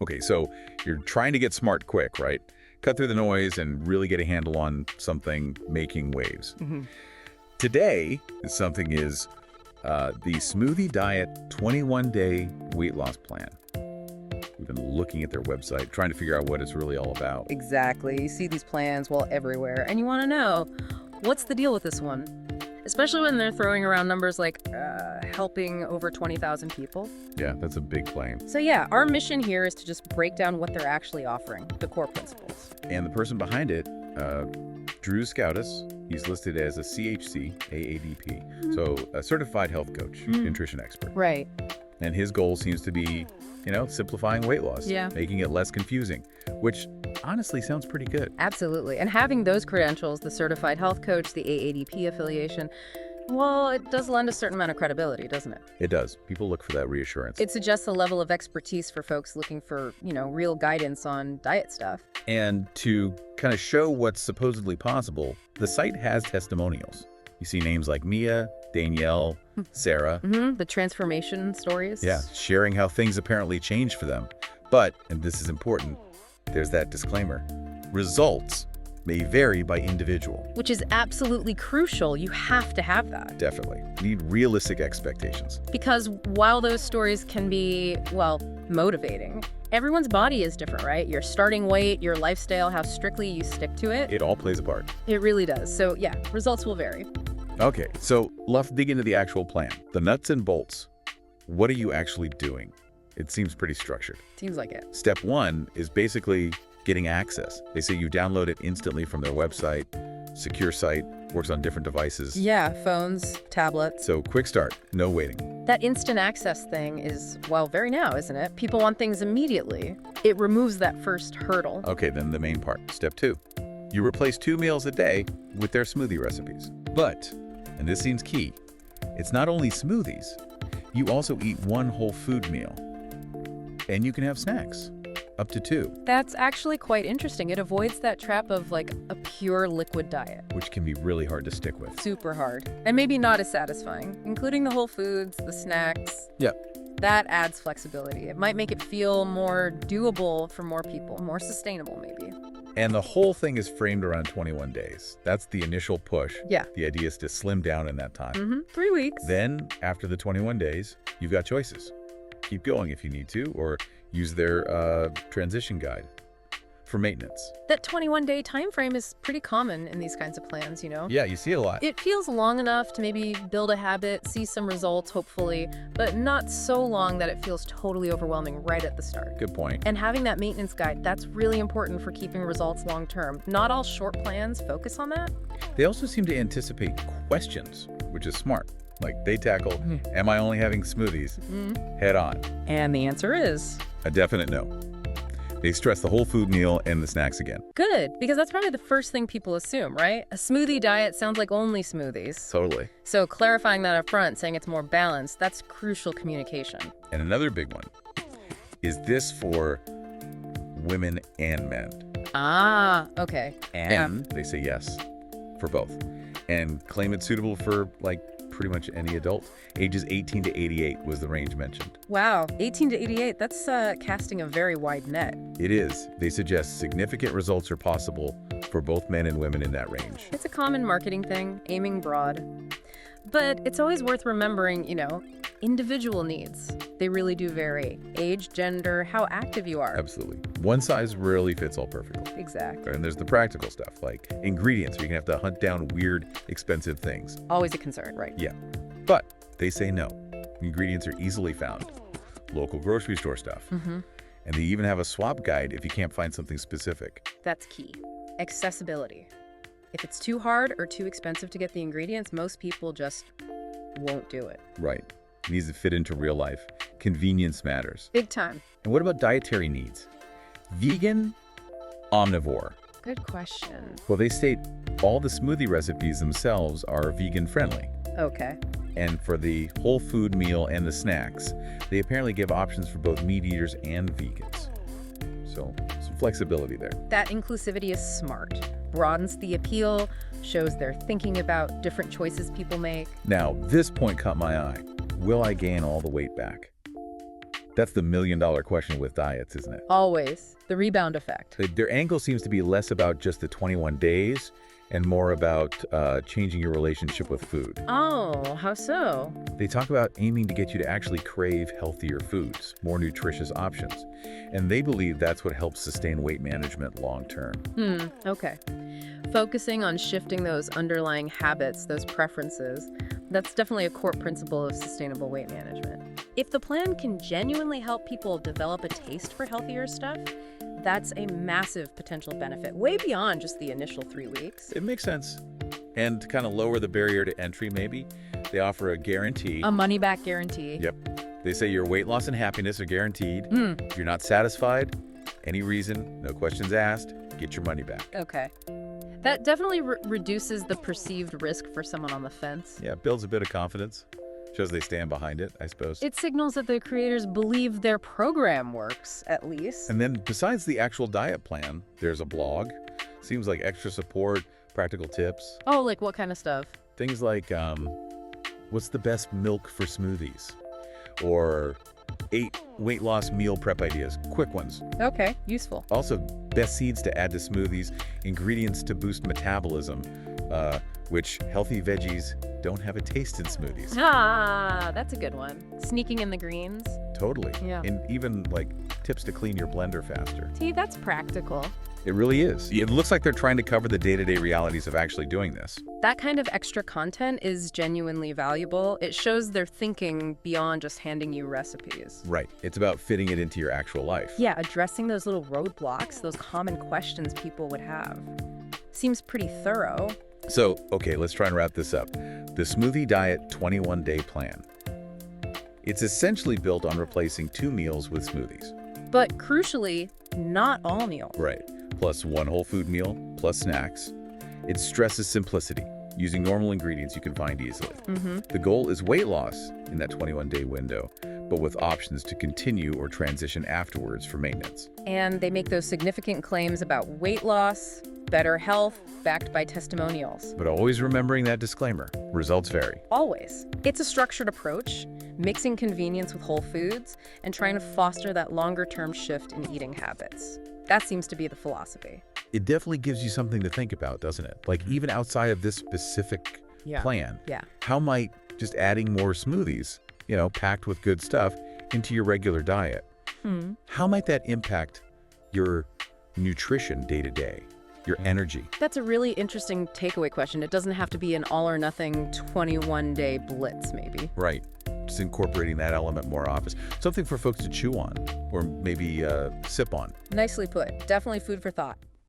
Okay, so you're trying to get smart quick, right? Cut through the noise and really get a handle on something making waves. Today, something is the Smoothie Diet 21-Day Weight Loss Plan. We've been looking at their website, trying to figure out what it's really all about. Exactly. You see these plans, well, everywhere, and you want to know, what's the deal with this one? Especially when they're throwing around numbers like helping over 20,000 people. Yeah, that's a big claim. So yeah, our mission here is to just break down what they're actually offering, the core principles. And the person behind it, Drew Scoutus, he's listed as a CHC AADP, so a certified health coach, nutrition expert. Right. And his goal seems to be, simplifying weight loss, making it less confusing, which honestly sounds pretty good. Absolutely. And having those credentials, the certified health coach, the AADP affiliation, well, it does lend a certain amount of credibility, doesn't it? It does. People look for that reassurance. It suggests a level of expertise for folks looking for, real guidance on diet stuff. And to kind of show what's supposedly possible, the site has testimonials. You see names like Mia, Danielle, Sarah. The transformation stories. Yeah, sharing how things apparently changed for them. But, and this is important, there's that disclaimer. Results may vary by individual. Which is absolutely crucial. You have to have that. Definitely. Need realistic expectations. Because while those stories can be, well, motivating, everyone's body is different, right? Your starting weight, your lifestyle, how strictly you stick to it. It all plays a part. It really does. So yeah, results will vary. Okay, so let's dig into the actual plan. The nuts and bolts. What are you actually doing? It seems pretty structured. Seems like it. Step one is basically getting access. They say you download it instantly from their website. Secure site, works on different devices. Yeah, phones, tablets. So quick start, no waiting. That instant access thing is, well, very now, isn't it? People want things immediately. It removes that first hurdle. Okay, then the main part. Step two. You replace 2 meals a day with their smoothie recipes. But, and this seems key, it's not only smoothies. You also eat one whole food meal. And you can have snacks, up to 2. That's actually quite interesting. It avoids that trap of like a pure liquid diet. Which can be really hard to stick with. Super hard. And maybe not as satisfying, including the whole foods, the snacks. Yep. That adds flexibility. It might make it feel more doable for more people, more sustainable maybe. And the whole thing is framed around 21 days. That's the initial push. Yeah. The idea is to slim down in that time. 3 weeks. Then, after the 21 days, you've got choices. Keep going if you need to, or use their transition guide for maintenance. That 21-day time frame is pretty common in these kinds of plans, Yeah, you see it a lot. It feels long enough to maybe build a habit, see some results, hopefully, but not so long that it feels totally overwhelming right at the start. Good point. And having that maintenance guide, that's really important for keeping results long term. Not all short plans focus on that. They also seem to anticipate questions, which is smart. Like they tackle, am I only having smoothies? Head on. And the answer is a definite no. They stress the whole food meal and the snacks again. good, because that's probably the first thing people assume, right? A smoothie diet sounds like only smoothies. Totally. So clarifying that up front, saying it's more balanced, that's crucial communication. And another big one, is this for women and men? Ah, okay. And they say yes for both. And claim it's suitable for pretty much any adult. Ages 18 to 88 was the range mentioned. Wow, 18 to 88, that's casting a very wide net. It is. They suggest significant results are possible for both men and women in that range. It's a common marketing thing, aiming broad. But it's always worth remembering, individual needs. They really do vary. Age, gender, how active you are. Absolutely. One size rarely fits all perfectly. Exactly. And there's the practical stuff, like ingredients, where you can have to hunt down weird, expensive things. Always a concern, right? Yeah. But they say no. Ingredients are easily found. Local grocery store stuff. And they even have a swap guide if you can't find something specific. That's key. Accessibility. If it's too hard or too expensive to get the ingredients, most people just won't do it. Right. It needs to fit into real life. Convenience matters. Big time. And what about dietary needs? Vegan, omnivore. Good question. Well, they state all the smoothie recipes themselves are vegan friendly. Okay. And for the whole food meal and the snacks, they apparently give options for both meat eaters and vegans. So some flexibility there. That inclusivity is smart. Broadens the appeal, shows they're thinking about different choices people make. Now, this point caught my eye. Will I gain all the weight back? That's the million-dollar question with diets, isn't it? Always. The rebound effect. Their angle seems to be less about just the 21 days and more about changing your relationship with food. Oh, how so? They talk about aiming to get you to actually crave healthier foods, more nutritious options. And they believe that's what helps sustain weight management long term. Okay. Focusing on shifting those underlying habits, those preferences, that's definitely a core principle of sustainable weight management. If the plan can genuinely help people develop a taste for healthier stuff, that's a massive potential benefit, way beyond just the initial 3 weeks. It makes sense. And to kind of lower the barrier to entry, maybe, they offer a guarantee. A money-back guarantee. Yep. They say your weight loss and happiness are guaranteed. If you're not satisfied, any reason, no questions asked, get your money back. Okay. That definitely reduces the perceived risk for someone on the fence. Yeah, builds a bit of confidence. Shows they stand behind it, I suppose. It signals that the creators believe their program works, at least. And then besides the actual diet plan, there's a blog. Seems like extra support, practical tips. Oh, like what kind of stuff? Things like, what's the best milk for smoothies? Or 8 weight loss meal prep ideas, quick ones. Okay, useful. Also, best seeds to add to smoothies, ingredients to boost metabolism, which healthy veggies don't have a taste in smoothies. Ah, that's a good one. Sneaking in the greens. Totally. Yeah. And even like tips to clean your blender faster. See, that's practical. It really is. It looks like they're trying to cover the day-to-day realities of actually doing this. That kind of extra content is genuinely valuable. It shows they're thinking beyond just handing you recipes. Right. It's about fitting it into your actual life. Yeah, addressing those little roadblocks, those common questions people would have. Seems pretty thorough. So, okay, let's try and wrap this up. The Smoothie Diet 21-Day Plan. It's essentially built on replacing 2 meals with smoothies. But crucially, not all meals. Right. Plus 1 whole food meal, plus snacks. It stresses simplicity, using normal ingredients you can find easily. The goal is weight loss in that 21-day window, but with options to continue or transition afterwards for maintenance. And they make those significant claims about weight loss, better health, backed by testimonials. But always remembering that disclaimer, results vary. Always. It's a structured approach, mixing convenience with whole foods and trying to foster that longer-term shift in eating habits. That seems to be the philosophy. It definitely gives you something to think about, doesn't it? Like even outside of this specific plan, how might just adding more smoothies, packed with good stuff, into your regular diet, how might that impact your nutrition day to day? Your energy? That's a really interesting takeaway question. It doesn't have to be an all-or-nothing 21-day blitz, maybe. Right. Just incorporating that element more often. Something for folks to chew on or maybe sip on. Nicely put. Definitely food for thought.